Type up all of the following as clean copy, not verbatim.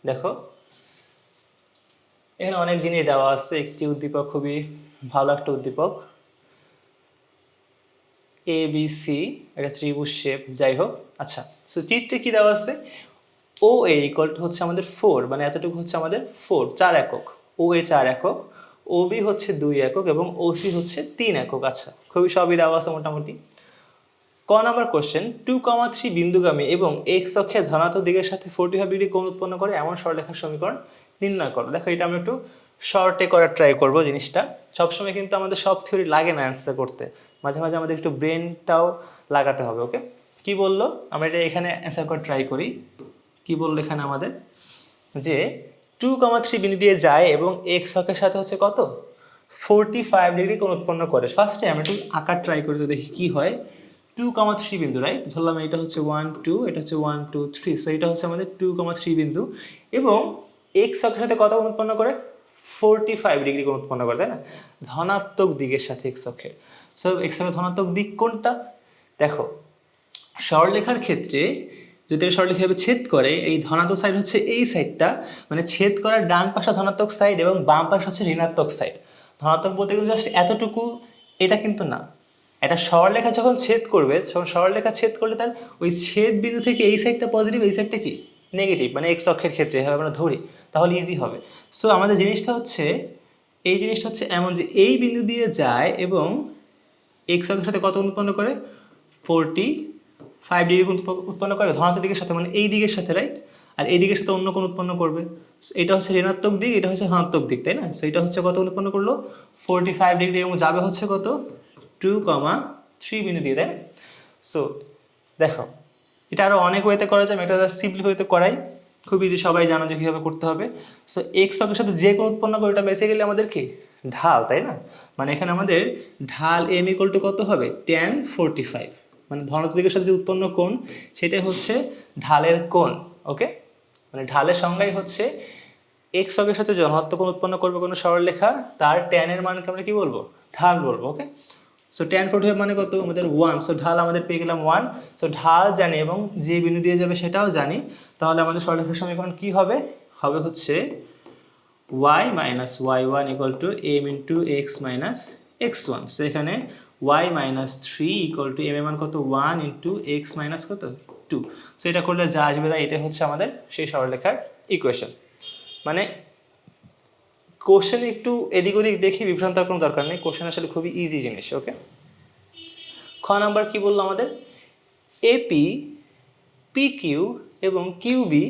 দেখো এখানে অনেক জিনিস দেওয়া আছে। একটি উদ্দীপক খুবই ভালো একটা উদ্দীপক, এ বি সি, এটা ত্রিভুজ শেপ, যাই হোক। আচ্ছা, সো চিত্রে কি দেওয়া আছে, ও এ ইকুয়াল টু হচ্ছে আমাদের 4, মানে এতটুকু হচ্ছে আমাদের 4 একক। ও এ 4 একক, ও বি হচ্ছে 2 একক এবং ও সি হচ্ছে 3 একক। আচ্ছা, খুবই সবই দেওয়া আছে মোটামুটি। ক নাম্বার কোশ্চেন, 2,3 বিন্দুগামী এবং এক্স অক্ষে ধনাত্মক দিকের সাথে 45 ডিগ্রি কোণ উৎপন্ন করে এমন সরলরেখার সমীকরণ নির্ণয় করো। দেখো এটা আমরা একটু শর্টে করার ট্রাই করবো জিনিসটা। সবসময় কিন্তু আমাদের সব থিওরি লাগে না অ্যান্সার করতে, মাঝে মাঝে আমাদের একটু ব্রেনটাও লাগাতে হবে। ওকে, কি বললো, আমরা এটা এখানে অ্যান্সার করার ট্রাই করি। কি বললো এখানে আমাদের, যে 2,3 বিন্দু দিয়ে যায় এবং এক্স অক্ষের সাথে হচ্ছে কত 45 ডিগ্রি কোণ উৎপন্ন করে। ফার্স্টে আমরা একটু আঁকার ট্রাই করি, তো দেখি কি হয়। 2,3 বিন্দু, রাইট, ধরলাম এটা হচ্ছে 1 2, এটা হচ্ছে 1 2 3, সো এটা হচ্ছে আমাদের 2,3 বিন্দু এবং এক্স অক্ষের সাথে কত কোণ উৎপন্ন করে 45 ডিগ্রি কোণ উৎপন্ন করে, তাই না, ধনাত্মক দিকের সাথে এক্স অক্ষের। সো এক্স অক্ষের ধনাত্মক দিক কোনটা, দেখো সরলরেখার ক্ষেত্রে যদি সরলরেখা ভাবে ছেদ করে, এই ধনাত্মক সাইড হচ্ছে এই সাইডটা, মানে ছেদ করার ডান পাশে ধনাত্মক সাইড এবং বাম পাশে হচ্ছে ঋণাত্মক সাইড। ধনাত্মক বলতে কিন্তু জাস্ট এতটুকু, এটা কিন্তু না। একটা সরলরেখা যখন ছেদ করবে, সরলরেখা ছেদ করলে তার ওই ছেদ বিন্দু থেকে এই সাইডটা পজিটিভ, এই সাইডটা কি নেগেটিভ, মানে এক্স অক্ষের ক্ষেত্রে এভাবে আমরা ধরি, তাহলে ইজি হবে। সো আমাদের জিনিসটা হচ্ছে, এই জিনিসটা হচ্ছে এমন যে এই বিন্দু দিয়ে যায় এবং এক্স অক্ষের সাথে কত উৎপন্ন করে 45 ডিগ্রি উৎপন্ন করে ধনাত্মক দিকের সাথে, মানে এই দিকের সাথে, রাইট, আর এই দিকের সাথে অন্য কোণ উৎপন্ন করবে। এটা হচ্ছে ঋণাত্মক দিক, এটা হচ্ছে ধনাত্মক দিক, তাই না। সো এটা হচ্ছে কত উৎপন্ন করলো 45 ডিগ্রি এবং যাবে হচ্ছে কত 2,3 বিন্দু দিয়ে, তাই না। সো দেখো এটা আরও অনেক ওয়েতে করা যায়, এটা জাস্ট সিম্পলিফাই ওয়েতে করাই, খুব ইজি, সবাই জানো যে কীভাবে করতে হবে। সো এক্স অক্ষের সাথে যে কোণ উৎপন্ন করে এটা বেসিক্যালি আমাদের কি ঢাল, তাই না। মানে এখানে আমাদের ঢাল এম ইকুয়াল টু কত হবে tan 45, মানে ধনাত্মক দিকের সাথে যে উৎপন্ন কোণ সেটাই হচ্ছে ঢালের কোণ। ওকে, মানে ঢালের সংজ্ঞাই হচ্ছে এক্স অক্ষের সাথে ধনাত্মক কোণ উৎপন্ন করবে কোনো সরলরেখা, তার tan এর মানকে আমরা কি বলবো, ঢাল বলবো। ওকে, সো tan 45 মানে কত আমাদের 1, সো ঢাল আমাদের পেয়ে গেলাম 1। সো ঢাল জানি এবং যে বিন্দু দিয়ে যাবে সেটাও জানি, তাহলে আমাদের সরলরেখার সমীকরণ কি হবে, হবে হচ্ছে y minus y1 equal to m into x minus x1। So এখানে y minus 3 equal to m এর মান কত 1 into x minus কত 2। সো এটা করলে যা আসবে তাই, এটাই হচ্ছে আমাদের সেই সরলরেখার ইকুয়েশন। মানে কোশ্চেন একটু এদিক ওদিক দেখে বিভ্রান্ত হওয়ার কোনো দরকার নেই, কোশ্চেন আসলে খুবই ইজি জিনিস। ওকে, খ নাম্বার কি বললো আমাদের, এপি পিকিউ এবং কিউবি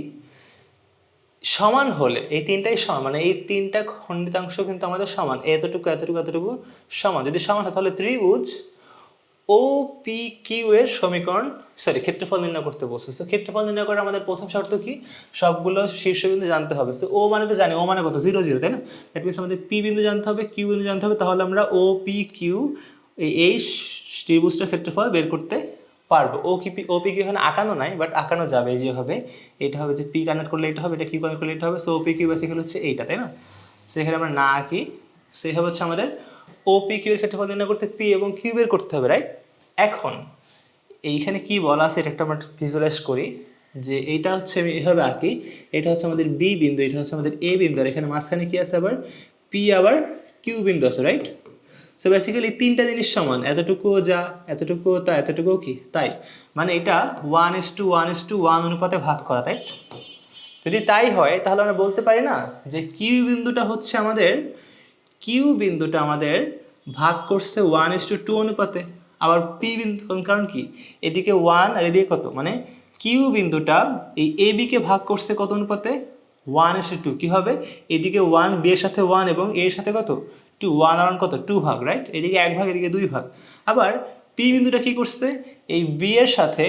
সমান হলে, এই তিনটাই সমান, মানে এই তিনটা খণ্ডিতাংশ কিন্তু আমাদের সমান, এতটুকু এতটুকু এতটুকু সমান, যদি সমান হয় তাহলে ত্রিভুজ ও পি কিউ এর সমীকরণ, সরি ক্ষেত্রফল নির্ণয় করতে বলছে। সো ক্ষেত্রফল নির্ণয় করে আমাদের প্রথম শর্ত কি, সবগুলো শীর্ষবিন্দু জানতে হবে। সো ও মানে তো জানি, ও মানে কত 0 0, তাই না। দ্যাট মিনস আমাদের পি বিন্দু জানতে হবে, কিউ বিন্দু জানতে হবে, তাহলে আমরা ও পি কিউ এই ত্রিভুজটার ক্ষেত্রফল বের করতে পারবো। ও পি কিউ এখানে আঁকানো নাই, বাট আঁকানো যাবে যেভাবে, এটা হবে যে পি কানেক্ট করলে এটা হবে, এটা কিউ কানেক্ট করলে এটা হবে। So O P Q basically হচ্ছে এইটা, তাই না। সেখানে আমরা না আঁকি, সেভাবে হচ্ছে আমাদের ও পি কিউ এর ক্ষেত্রফল নির্ণয় করতে পি এবং কিউ বের করতে হবে, রাইট। এখন এইখানে কি বলা আছে এটা একটা আমরা ভিজুয়ালাইজ করি, যে এইটা হচ্ছে আমি এভাবে আঁকি, এটা হচ্ছে আমাদের বি বিন্দু, এটা হচ্ছে আমাদের এ বিন্দু, আর এখানে মাঝখানে কি আছে আবার পি আবার কিউ বিন্দু আছে, রাইট। সো বেসিক্যালি তিনটা জিনিস সমান, এতটুকুও যা, এতটুকুও তা, এতটুকুও কি তাই, মানে এটা 1:1:1 অনুপাতে ভাগ করা, তাই। যদি তাই হয় তাহলে আমরা বলতে পারি না যে কিউ বিন্দুটা হচ্ছে আমাদের, কিউ বিন্দুটা আমাদের ভাগ করছে 1:2 অনুপাতে। আবার পি বিন্দু, কারণ কি এদিকে 1 আর এদিকে কত, মানে কিউ বিন্দুটা এই এ বিকে ভাগ করছে কত অনুপাতে 1:2। কী হবে, এদিকে 1 বি এর সাথে 1 এবং এর সাথে কত 2, 1 আর 1 কত 2 ভাগ, রাইট, এদিকে 1 ভাগ এদিকে 2 ভাগ। আবার পি বিন্দুটা কী করছে, এই বি এর সাথে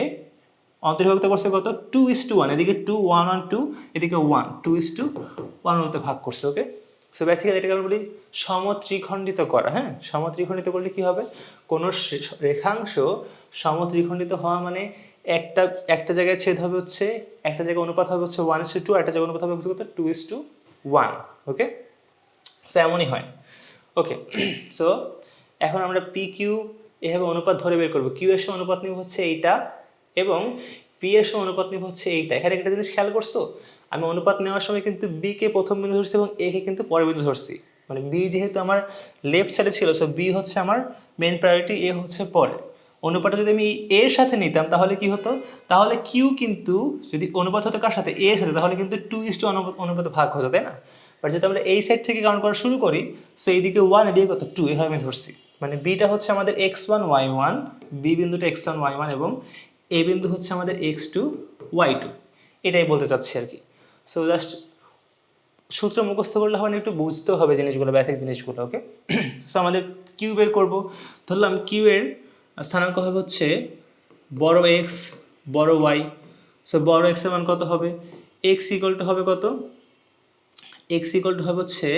অন্তর্ভুক্ত করছে কত 2:1, এদিকে 2 1 1 2, এদিকে 1 2:1 অনুপাতে ভাগ করছে। ওকে, সো বেসিক্যালি এটাকে আমরা বলি সমত্রিখণ্ডিত করা। হ্যাঁ, সমত্রিখণ্ডিত করলে কি হবে, কোনো রেখাংশ সমত্রিখণ্ডিত হওয়া মানে একটা একটা জায়গায় ছেদ হবে হচ্ছে, একটা জায়গায় অনুপাত হবে হচ্ছে 1:2, আর একটা জায়গায় অনুপাত হবে হচ্ছে 2:1। ওকে, সো এমনই হয়। ওকে, সো এখন আমরা পি কিউ এভাবে অনুপাত ধরে বের করবো, কিউ এর সঙ্গে অনুপাত নিব হচ্ছে এইটা, এবং পি এর সঙ্গে অনুপাত নিব হচ্ছে এইটা। এখানে একটা জিনিস খেয়াল করছো, আমি অনুপাত নেওয়ার সময় কিন্তু বি কে প্রথম বিন্দু ধরছি এবং এ কে কিন্তু পরের বিন্দু ধরছি, মানে বি যেহেতু আমার লেফট সাইডে ছিল, সো বি হচ্ছে আমার মেন প্রায়োরিটি, এ হচ্ছে পরে। অনুপাতটা যদি আমি এর সাথে নিতাম তাহলে কি হতো, তাহলে কিউ কিন্তু যদি অনুপাত হতো কার সাথে, এর সাথে, তাহলে কিন্তু 2:2 অনুপাতে ভাগ হতো, তাই না? বাট যেহেতু আমরা এই সাইড থেকে কাউন্ট করা শুরু করি, সো এইদিকে 1 এদিকে কত 2, এভাবে আমি ধরছি। মানে বিটা হচ্ছে আমাদের x1 y1, বি বিন্দুটা x1 y1 এবং এ বিন্দু হচ্ছে আমাদের x2 y2, এটাই বলতে চাচ্ছি আর কি। সো জাস্ট সূত্র মুখস্থ করলে হবে না, একটু বুঝতেও হবে জিনিসগুলো, বেসিক জিনিসগুলো। ওকে, সো আমাদের কিউ বের করবো। ধরলাম কিউ এর স্থানাঙ্ক হবে হচ্ছে বড় এক্স বড় ওয়াই। সো বড় এক্স এর মান কত হবে, এক্স ইকুয়াল টু হবে কত, এক্স ইকুয়াল টু হবে হচ্ছে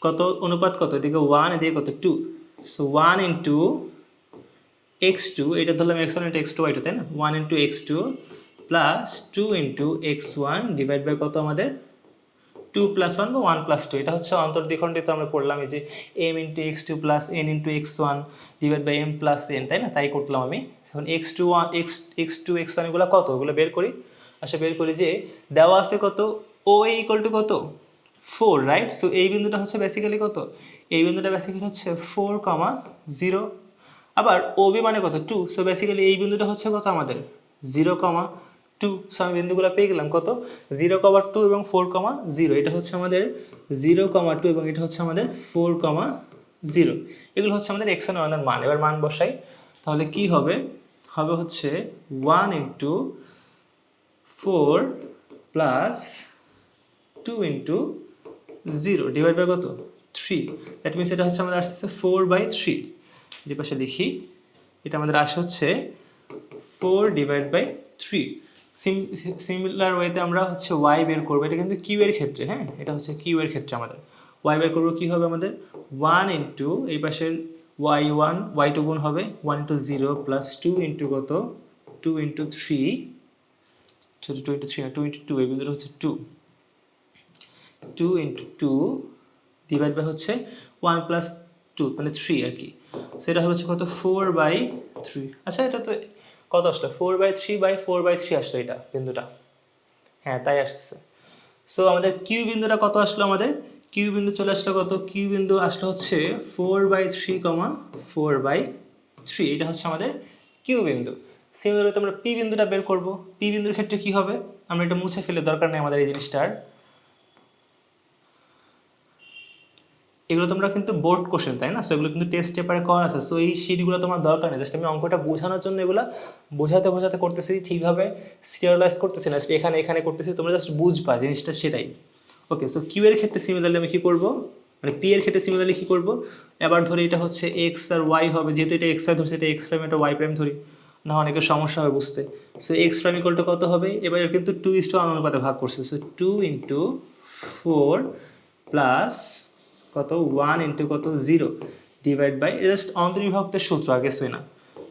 কত, অনুপাত কত, এদিকে 1 এদিকে কত 2, সো 1 ইন্টু x2, এটা ধরলাম x1 ইন্টু x2 y2, তাই না? 1 into x2 plus 2 into x1 divide by কত আমাদের 2 প্লাস 1 বা 1 প্লাস 2, এটা হচ্ছে অন্তর্দ্বিখণ্ডিত আমরা পড়লাম, এই যে m into x2 plus n into x1 divide by m plus n, তাই না? তাই করলাম আমি। এখন x2 x1 এগুলো কত, ওগুলো বের করি। আচ্ছা বের করি যে দেওয়া আছে কত, ও ইকুয়াল টু কত 4, রাইট? সো এই বিন্দুটা হচ্ছে বেসিক্যালি কত, এই বিন্দুটা বেসিক্যালি হচ্ছে 4,0, আবার ওবি মানে কত 2, সো বেসিক্যালি এই বিন্দুটা হচ্ছে কত আমাদের 0,2। সো আমি বিন্দুগুলো পেয়ে গেলাম কত, 0,2 এবং 4,0, এটা হচ্ছে আমাদের 0,2 এবং এটা হচ্ছে আমাদের 4,0, এগুলো হচ্ছে আমাদের x এর মান। এবার মান বসাই, তাহলে কি হবে, হবে হচ্ছে 1 into 4 plus 2 into 0 divide by কত 3, দ্যাট মিনস এটা হচ্ছে আমাদের আসতেছে 4/3। যে পাশে লিখি, এটা আমাদের আসে হচ্ছে 4/3। সিমিলার ওয়েতে আমরা হচ্ছে y বের করবো, এটা কিন্তু কিউ এর ক্ষেত্রে, হ্যাঁ এটা হচ্ছে কিউ এর ক্ষেত্রে আমাদের y বের করবো। কি হবে আমাদের 1 ইন্টু এই পাশের y1 y2 গুণ হবে 1 ইন্টু 0 প্লাস 2 ইন্টু কত 2 ইন্টু 3, 2 ইন্টু 3 না 2 ইন্টু 2, এই বিন্দুটা হচ্ছে 2 ইন্টু 2 ডিভাইড বাই হচ্ছে 1 প্লাস 2 মানে 3 আর কি। সো এটা হচ্ছে কত 4/3। আচ্ছা এটা তো কত আসলো 4/3 আসলো এটা বিন্দুটা, হ্যাঁ তাই আসতেছে। সো আমাদের কিউ বিন্দুটা কত আসলো, আমাদের কিউ বিন্দু চলে আসলো কত, কিউ বিন্দু আসলো হচ্ছে 4/3, 4/3, এটা হচ্ছে আমাদের কিউ বিন্দু। সিমিলারলি আমরা পি বিন্দুটা বের করব। পি বিন্দুর ক্ষেত্রে কি হবে, আমরা এটা মুছে ফেলে, দরকার নেই আমাদের এই জিনিসটার। এগুলো তোমরা কিন্তু বোর্ড কোশ্চেন, তাই না? সো এগুলো কিন্তু টেস্ট পেপারে করা আছে, সো এই শিটগুলো তোমার দরকার নেই, জাস্ট আমি অঙ্কটা বোঝানোর জন্য এগুলো বোঝাতে করতেছি, ঠিকভাবে সিরিয়ালাইজ করতেছি না, এখানে এখানে করতেছি, তোমরা জাস্ট বুঝবা জিনিসটা, সেটাই। ওকে, সো কিউ এর ক্ষেত্রে সিমিলারলি আমি কী করবো, মানে পি এর ক্ষেত্রে সিমিলারলি কী করবো, এবার ধরি এটা হচ্ছে এক্স আর ওয়াই হবে, যেহেতু এটা এক্স আর ধরছে, এটা এক্স প্রাইম এটা ওয়াই প্রাইম ধরি না, অনেকের সমস্যা হবে বুঝতে। So x prime equal to কত হবে, এবার কিন্তু 2:1 অনুপাতে ভাগ করছে, সো 2 ইন্টু 4 প্লাস কত 1 ইন্টু কত 0 ডিভাইড বাই, জাস্ট অন্তর্বিভক্তের সূত্র আর কিছুই না,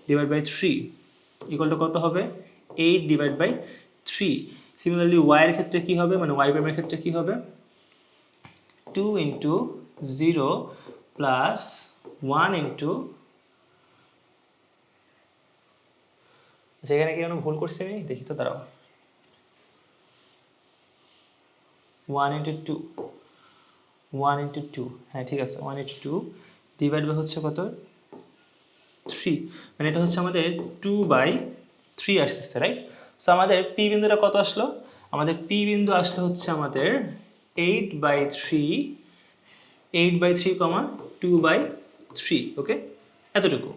ডিভাইড বাই 3 ইকুয়াল টু কত হবে 8 ডিভাইড বাই 3। সিমিলারলি ওয়াই এর ক্ষেত্রে কী হবে, মানে ওয়াই প্রাইমের ক্ষেত্রে কী হবে 2 ইন্টু 0 প্লাস 1 ইন্টু, যেখানে কি কোনো ভুল করছি আমি দেখি তো, দাঁড়াও 1 ইন্টু 2, 1 ইন্টু 2, হ্যাঁ ঠিক আছে 1 ইন্টু 2 ডিভাইড বাই হচ্ছে কত 3, মানে এটা হচ্ছে আমাদের 2/3 আসতেছে, রাইট? সো আমাদের পি বিন্দুটা কত আসলো, আমাদের পি বিন্দু আসলো হচ্ছে আমাদের 8/3, 2/3, ওকে এতটুকু।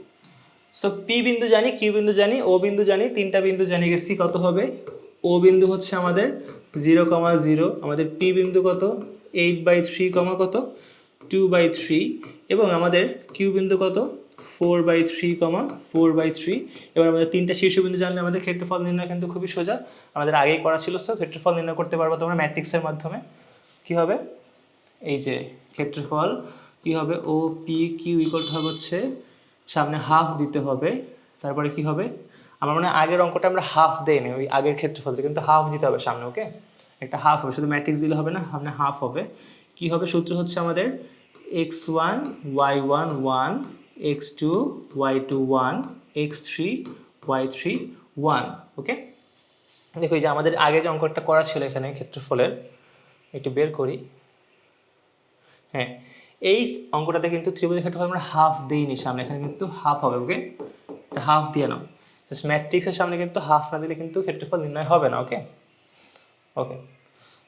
সো পি বিন্দু জানি, কিউ বিন্দু জানি, ও বিন্দু জানি, তিনটা বিন্দু জানি গেছি, কত হবে ও বিন্দু হচ্ছে আমাদের 0,0, আমাদের পি বিন্দু কত 8/3, কত 2/3, এবং আমাদের কিউ বিন্দু কত 4/3, 4/3। এবার আমাদের তিনটা শীর্ষবিন্দু জানলে আমাদের ক্ষেত্রফল নির্ণয় কিন্তু খুবই সোজা, আমাদের আগেই করা ছিল। সো ক্ষেত্রফল নির্ণয় করতে পারবো তোমরা ম্যাট্রিক্সের মাধ্যমে। কি হবে, এই যে ক্ষেত্রফল কি হবে, O P Q equal to হবে হচ্ছে সামনে হাফ দিতে হবে, তারপরে কি হবে, আমার মনে হয় আগের অঙ্কটা আমরা হাফ দেইনি, ওই আগের ক্ষেত্রফলটা কিন্তু হাফ দিতে হবে সামনে। ওকে, একটা হাফ হবে, শুধু ম্যাট্রিক্স দিলে হবে না, সামনে হাফ হবে। কি হবে, সূত্র হচ্ছে আমাদের x1 y1 1, x2 y2 1, x3 y3 1, ওকে। দেখো এই যে আমাদের আগে যে অঙ্কটা করা ছিল এখানে ক্ষেত্রফলের, একটু বের করি। হ্যাঁ, এই অঙ্কটাতে কিন্তু ত্রিভুজের ক্ষেত্রফল আমরা হাফ দিইনি সামনে, এখানে কিন্তু হাফ হবে, ওকে। হাফ দিয়ে নাও, জাস্ট ম্যাট্রিক্সের সামনে কিন্তু হাফ না দিলে কিন্তু ক্ষেত্রফল নির্ণয় হবে না, ওকে। ওকে,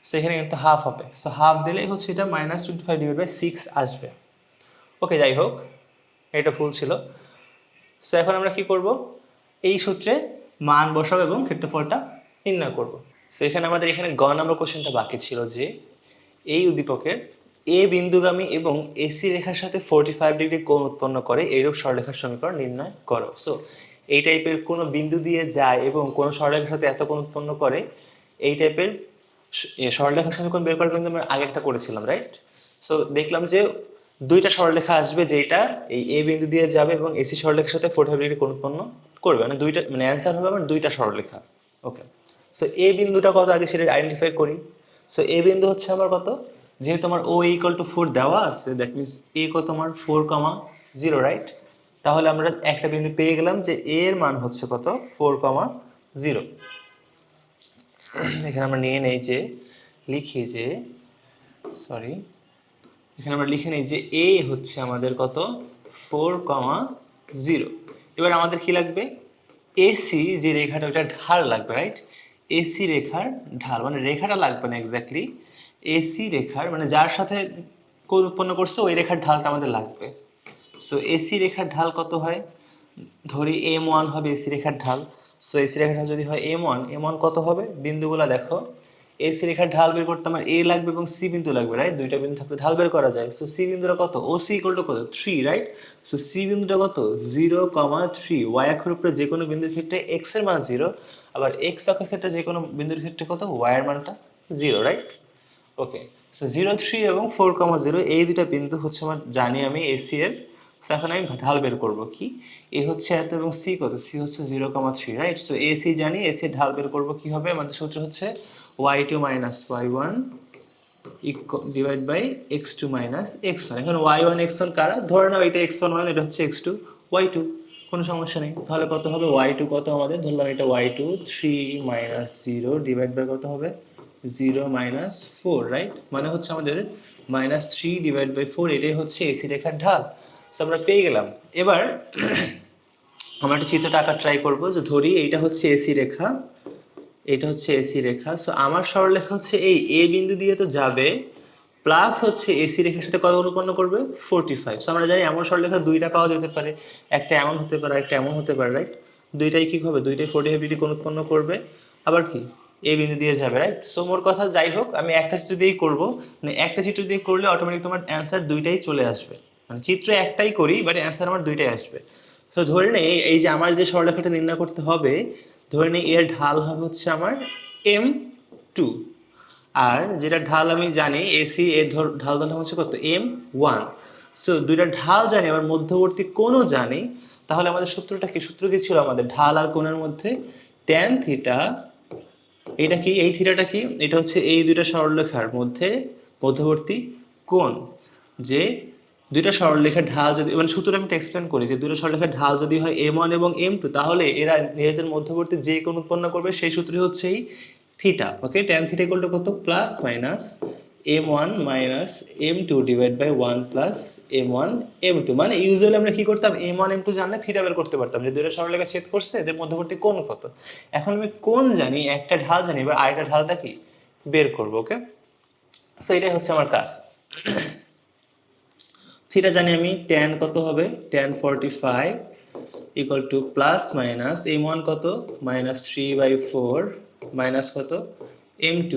সো এখানে কিন্তু হাফ হবে, সো হাফ দিলেই হচ্ছে এটা -25/6 আসবে, ওকে। যাই হোক, এটা ভুল ছিল। সো এখন আমরা কি করব, এই সূত্রে মান বসাবো এবং ক্ষেত্রফলটা নির্ণয় করব। সো এখানে আমাদের এখানে গ নম্বর কোশ্চেনটা বাকি ছিল যে এই উদ্দীপকের এ বিন্দুগামী এবং এসি রেখার সাথে 45 ডিগ্রি কোণ উৎপন্ন করে এইরূপ সরলরেখার সমীকরণ নির্ণয় করো। সো এই টাইপের কোনো বিন্দু দিয়ে যায় এবং কোনো সরলরেখার সাথে এত কোণ উৎপন্ন করে, এই টাইপের সরলরেখার সমীকরণ বের করার কিন্তু আমরা আগে একটা করেছিলাম, রাইট। সো দেখলাম যে দুইটা সরলরেখা আসবে যেটা এই এ বিন্দু দিয়ে যাবে এবং এসি সরলরেখার সাথে 45 ডিগ্রি কোণ উৎপন্ন করবে, মানে দুইটা, মানে অ্যান্সার হবে আমার দুইটা সরলরেখা, ওকে। সো এ বিন্দুটা কত আগে সেটা আইডেন্টিফাই করি। সো এ বিন্দু হচ্ছে আমার কত, যেহেতু আমার ও ইকুয়াল টু 4 দেওয়া আছে, দ্যাট মিনস এ কত আমার 4,0, রাইট। তাহলে আমরা একটা বিন্দু পেয়ে গেলাম যে এর মান হচ্ছে কত 4,0। এখানে আমরা নিয়ে নেই যে লিখি যে সরি এখানে আমরা লিখে নেই যে এ হচ্ছে আমাদের কত 4,0। এবার আমাদের কি লাগবে, এসি যে রেখাটা ওটা ঢাল লাগবে, রাইট। এসি রেখার ঢাল, মানে রেখাটা লাগবে না এক্স্যাক্টলি, এসি রেখার মানে যার সাথে কোণ উৎপন্ন করছে ওই রেখার ঢালটা আমাদের লাগবে। সো এসি রেখার ঢাল কত হয়, ধরি m1 হবে এসি রেখার ঢাল। সো এসি রেখার ঢাল যদি হয় m1 কত হবে, বিন্দুগুলো দেখো, এসি রেখার ঢাল বের করতে আমার এ লাগবে এবং সি বিন্দু লাগবে, রাইট। দুইটা বিন্দু থাকলে ঢাল বের করা যায়। সো সি বিন্দুটা কত, ও সি ইকুয়াল টু কত 3, রাইট। সো সি বিন্দুটা কত 0,3। ওয়াই অক্ষের উপরে যে কোনো বিন্দুর ক্ষেত্রে এক্স এর মান 0, আবার এক্স অক্ষের ক্ষেত্রে যে কোনো বিন্দুর ক্ষেত্রে কত ওয়াই এর মানটা 0, রাইট। ওকে, সো 0,3 এবং 4,0 এই দুইটা বিন্দু হচ্ছে আমার জানি আমি এসি এর। সো এখন আমি ঢাল বের করব, কি এ হচ্ছে এত এবং সি কত, সি হচ্ছে 0,3, রাইট। সো এসি জানি, এসি এর ঢাল বের করব কি হবে, আমাদের সূত্র হচ্ছে y2 minus y1 divide by x2 minus x1। এখন y1 x1 কারা, ধরে নাও এটা x1 মানে এটা হচ্ছে x2 y2, কোনো সমস্যা নেই। তাহলে কত হবে y2 কত আমাদের, ধরলাম এটা y2 3 minus 0 ডিভাইড বাই কত হবে 0 minus 4, রাইট। মানে হচ্ছে আমাদের -3 ডিভাইড বাই 4, এটাই হচ্ছে এসি রেখার ঢাল। সো আমরা পেয়ে গেলাম। এবার আমরা একটা চিত্রটা আঁকার ট্রাই করবো, যে ধরি এইটা হচ্ছে এসি রেখা, এটা হচ্ছে এসি রেখা। সো আমার সরলরেখা হচ্ছে এই এ বিন্দু দিয়ে তো যাবে, প্লাস হচ্ছে এসি রেখার সাথে কত উৎপন্ন করবে 45। সো আমরা জানি এমন সরলরেখা দুইটা পাওয়া যেতে পারে, একটা এমন হতে পারে, একটা এমন হতে পারে, রাইট। দুইটাই কি হবে, দুইটাই 45 ডিগ্রি কোণ উৎপন্ন করবে, আবার কি এ বিন্দু দিয়ে যাবে, রাইট। সো মোর কথা যাই হোক, আমি একটা চিত্র দিয়েই করবো, মানে একটা চিত্র দিয়ে করলে অটোমেটিক তোমার অ্যান্সার দুইটাই চলে আসবে, মানে চিত্র একটাই করি বাট অ্যান্সার আমার দুইটাই আসবে। তো ধরে নেই এই যে আমার যে সরলরেখাটা নির্ণয় করতে হবে, ধরে নিই এর ঢাল হবে হচ্ছে আমার m2, আর যেটা ঢাল আমি জানি এসি এর ঢাল হচ্ছে কত m1। সো দুইটা ঢাল জানি, আবার মধ্যবর্তী কোণও জানি, তাহলে আমাদের সূত্রটা কি, সূত্র কি ছিল আমাদের, ঢাল আর কোণের মধ্যে ট্যান থিটা। এটা কি, এই থিটাটা কি, এটা হচ্ছে এই দুইটা সরলরেখার মধ্যে মধ্যবর্তী কোণ। যে দুইটা সরলরেখার ঢাল যদি, মানে সূত্রটা আমি এক্সপ্লেন করি, যে দুইটা সরলরেখার ঢাল যদি হয় m1 এবং m2, তাহলে এরা নিজেদের মধ্যবর্তী যে কোণ উৎপন্ন করবে সেই সূত্রই হচ্ছে এই theta, okay. Tan theta equal to কত, plus minus m1 minus m2 divide by 1 plus m1 m2। মানে ইউজুয়ালি আমরা কি করতাম, m1 m2 জানলে থিটা বের করতে পারতাম, যে দুইটা সরলরেখা ছেদ করছে এদের মধ্যবর্তী কোণ কত। এখন আমি কোণ জানি, একটা ঢাল জানি, এবার আরেকটা ঢালটা কি বের করবো, ওকে। সো এটাই হচ্ছে আমার কাজ। থিটা জানি আমি, ট্যান কত হবে, tan 45 equal to plus minus m1 কত -3/4 মাইনাস কত m2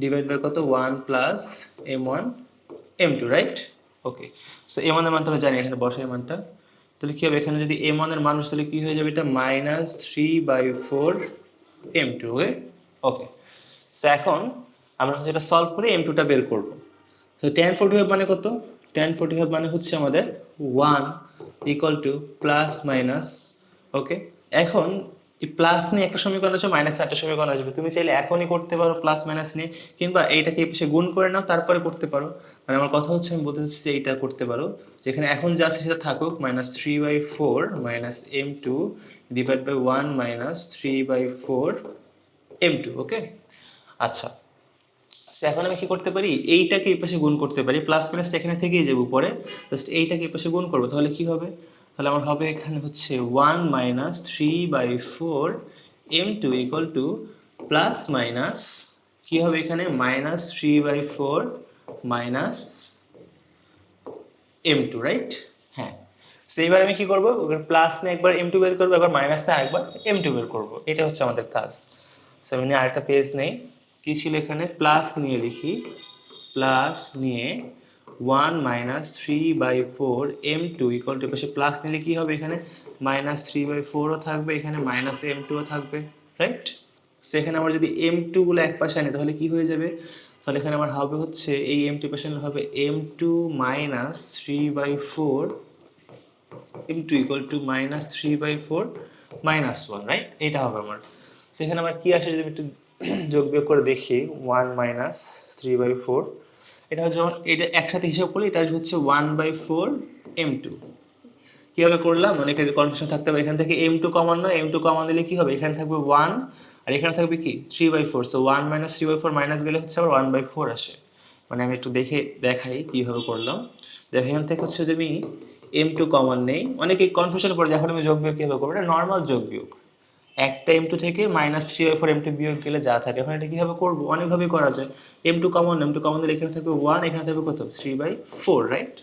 ডিভাইড বাই কত 1 প্লাস m1 m2, রাইট। ওকে, সো m1 এর মান তো আমি জানি, এখানে বসাই মানটা। তাহলে কি হবে, এখানে যদি m1 এর মান বসালে কি হয়ে যাবে, এটা -3/4 m2, ওকে। ওকে, সো এখন আমরা হচ্ছে এটা সলভ করে m2টা বের করব। তো tan 45 মানে কত, tan 45 মানে হচ্ছে আমাদের 1 ইকুয়াল টু প্লাস মাইনাস, ওকে। এখন এই প্লাস নিয়ে একটা সমীকরণ আছে, মাইনাস একটা সমীকরণ আসবে, তুমি চাইলে এখনই করতে পারো প্লাস মাইনাস নিয়ে, কিংবা এইটাকে এই পাশে গুণ করে নাও তারপরে করতে পারো। মানে আমার কথা হচ্ছে, আমি বলতে চাচ্ছি যে এইটা করতে পারো, যেখানে এখন যা আছে সেটা থাকুক, -3/4 -m2 divide by 1 minus 3/4 m2, ওকে। আচ্ছা, এখন আমি কি করতে পারি, এইটাকে এই পাশে গুণ করতে পারি, প্লাস মাইনাসটা এখানে থেকেই যাবে উপরে, জাস্ট এইটাকে এই পাশে গুণ করবো, তাহলে কি হবে, তাহলে আমার হবে এখানে হচ্ছে 1 minus 3/4 m2 equal to plus minus কি হবে এখানে মাইনাস 3/4 মাইনাস m2, রাইট? হ্যাঁ, সো এবার আমি কি করবো, প্লাস নিয়ে একবার m2 বের করবো, একবার মাইনাস নিয়ে আরেকবার m2 বের করবো, এটা হচ্ছে আমাদের কাজ। সো আমি আরেকটা পেজ নেই, কি ছিল এখানে, প্লাস নিয়ে লিখি, প্লাস নিয়ে 1 মাইনাস 3/4 m2 ইকুয়াল টু, পাশে প্লাস নিলে কি হবে, এখানে মাইনাস 3/4ও থাকবে, এখানে মাইনাস m2ও থাকবে, রাইট? সেখানে আমার যদি m2 গুলো এক পাশে আনি তাহলে কি হয়ে যাবে, তাহলে এখানে আমার হবে হচ্ছে এই m2 পাশে হবে m2 minus 3/4 m2 equal to minus 3/4 minus 1, right? এটা হবে আমার। সেখানে আমার কি আসে যদি একটু যোগ বিয়োগ করে দেখি, 1 মাইনাস 3/4, এটা হচ্ছে যখন এটা একসাথে হিসাব করলে এটা হচ্ছে 1/4 m2। কীভাবে করলাম, মানে একটা কনফিউশন থাকতে পারে, এখান থেকে m2 কমন নয়, m2 কমন দিলে কি হবে, এখানে থাকবে 1 আর এখানে থাকবে কি 3/4, সো 1 মাইনাস 3/4 মাইনাস গেলে হচ্ছে আবার 1/4 আসে। মানে আমি একটু দেখাই কীভাবে করলাম। দেখো এখান থেকে হচ্ছে যে আমি m2 কমন নেই, অনেকে কনফিউশন পড়ে যখন আমি যোগ বিয়োগ কীভাবে করবো, এটা নর্মাল যোগ বিয়োগ, একটা m2 থেকে মাইনাস 3/4 m2 বিয়োগ গেলে যা থাকে, এখন এটা কীভাবে করবো, অনেকভাবেই করা যায়। m2 কমন দিলে এখানে থাকবে 1, এখানে থাকবে কত 3/4, রাইট?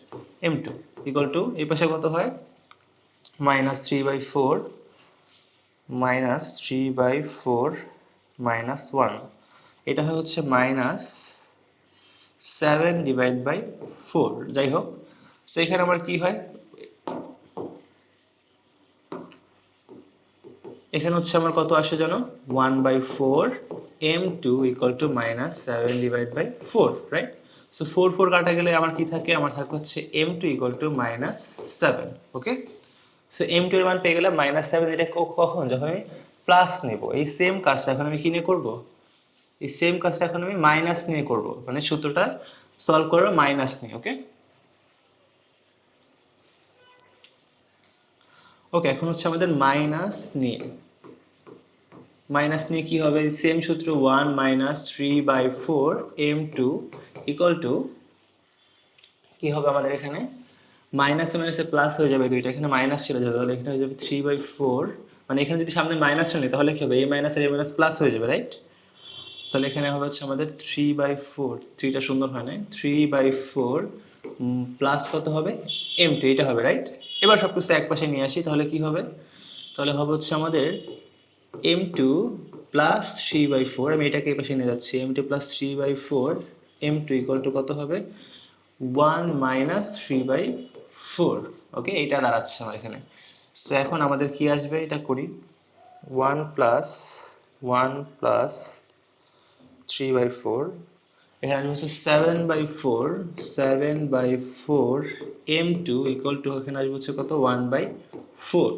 m2 ইকুয়াল টু এই পাশে কত হয়, মাইনাস 3/4 মাইনাস 3/4 মাইনাস 1, এটা হচ্ছে মাইনাস 7/4, যাই হোক। সো এখানে আমার কি হয়, এখানে হচ্ছে আমার কত আসে জানো, 1/4 m2 equal to minus 7/4, right? So 4 কাটা গেলে আমার কি থাকে, আমার থাকে হচ্ছে m2 equal to minus 7, okay. So m2 এর মান পেয়ে গেলাম মাইনাস 7, এটা কখন, যখন আমি প্লাস নেব। এই সেম কাজটা এখন আমি কি নিয়ে করবো, এই সেম কাজটা এখন আমি মাইনাস নিয়ে করব, মানে সূত্রটা সলভ করবো মাইনাস নিয়ে, ওকে। ওকে, এখন হচ্ছে আমাদের মাইনাস নিয়ে কি হবে, সেম সূত্র 1 মাইনাস 3/4 m2 ইকুয়াল টু কি হবে আমাদের এখানে, মাইনাসে মাইনাসে প্লাস হয়ে যাবে, দুইটা এখানে মাইনাস চলে যাবে, তাহলে এখানে হয়ে যাবে 3/4, মানে এখানে যদি সামনে মাইনাস নেই তাহলে কি হবে, এই মাইনাস আর এই মাইনাস প্লাস হয়ে যাবে, রাইট? তাহলে এখানে হবে হচ্ছে আমাদের 3/4, 3টা সুন্দর হয় না, 3/4 প্লাস কত হবে m2, এটা হবে, রাইট? এবার সব কিছু এক পাশে নিয়ে আসি, তাহলে কি হবে, তাহলে হবে হচ্ছে আমাদের m2 প্লাস 3/4, আমি এটাকে এই পাশে নিয়ে যাচ্ছি, m2 plus 3/4 m2 equal to কত হবে 1 মাইনাস 3/4, ওকে, এটা দাঁড়াচ্ছে আমার এখানে। সো এখন আমাদের কি আসবে, এটা করি, 1 প্লাস 3/4, এখানে হচ্ছে 7/4 m2 ইকুয়াল টু, এখানে আসবে হচ্ছে কত 1/4।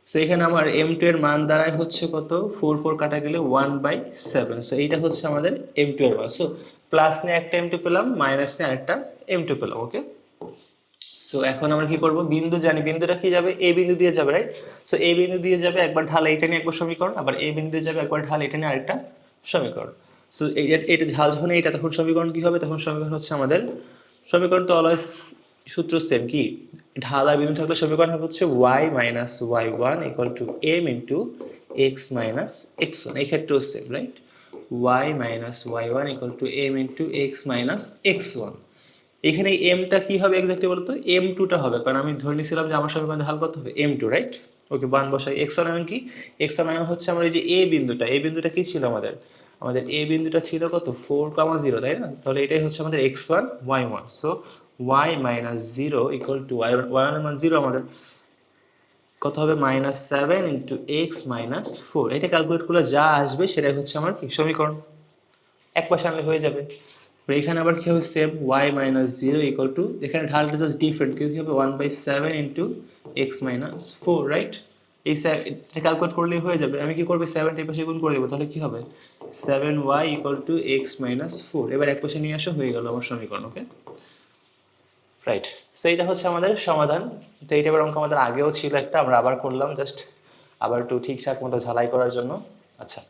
সো এখানে আমার m2 এর মান দাঁড়ায় হচ্ছে কত, 4 কাটা গেলে 1/7, সো এইটা হচ্ছে আমাদের m2 এর মান। সো প্লাস নিয়ে একটা m2 পেলাম, মাইনাস নিয়ে আরেকটা m2 পেলাম, ওকে। সো এখন আমরা কি করব, বিন্দু জানি, বিন্দুটা কি যাবে, a বিন্দু দিয়ে যাবে, রাইট? সো a বিন্দু দিয়ে যাবে, একবার ঢাল এইটা নিয়ে একবার সমীকরণ, আবার a বিন্দু দিয়ে যাবে একবার ঢাল এটা নিয়ে আরেকটা সমীকরণ। সো এটা ঢাল যখন এইটা, তখন সমীকরণ কি হবে, তখন সমীকরণ হচ্ছে আমাদের, সমীকরণ তো অলওয়েজ সূত্র সেম, কি ঢাল আর বিন্দু থাকলে সমীকরণ হবে হচ্ছে y minus y1 equal to m into x minus x1, এই ক্ষেত্রেও same, right? y minus y1 equal to m into x minus x1। এখানে এমটা কি হবে এক্স্যাক্টলি বলতো, m2টা হবে, কারণ আমি ধরে নিয়েছিলাম যে আমার সমীকরণে হাল কত হবে m2, রাইট? ওকে, বান বসাই, x1 মানে কি, x1 মানে হচ্ছে আমার এই যে a বিন্দুটা কি ছিল আমাদের, a বিন্দুটা ছিল কত 4,0, তাই না? তাহলে এটাই হচ্ছে আমাদের x1 y1, so y minus 0 equal to y1 এর মান 0, আমাদের কত হবে মাইনাস 7 ইন্টু এক্স মাইনাস 4, এটা ক্যালকুলেট করলে যা আসবে সেটাই হচ্ছে আমার কি সমীকরণ, এক পাশে আনলে হয়ে যাবে। এখানে আবার কি হবে, same y minus 0 equal to, এখানে ঢালটা জাস্ট ডিফারেন্ট, কি হবে 1/7 ইন্টু এক্স মাইনাস 4, রাইট? এই এটা ক্যালকুলেট করলেই হয়ে যাবে। আমি কি করবো, 7টা এই পাশে গুণ করে দেবো, তাহলে কি হবে 7y equal to x minus 4, এবার এক পাশে নিয়ে আসো, হয়ে গেল আমার সমীকরণ, ওকে, রাইট? সো এইটা হচ্ছে আমাদের সমাধান। তো এইটা এবার অঙ্ক আমাদের আগেও ছিল একটা, আমরা আবার করলাম, জাস্ট আবার একটু ঠিকঠাক মতো ঝালাই করার জন্য। আচ্ছা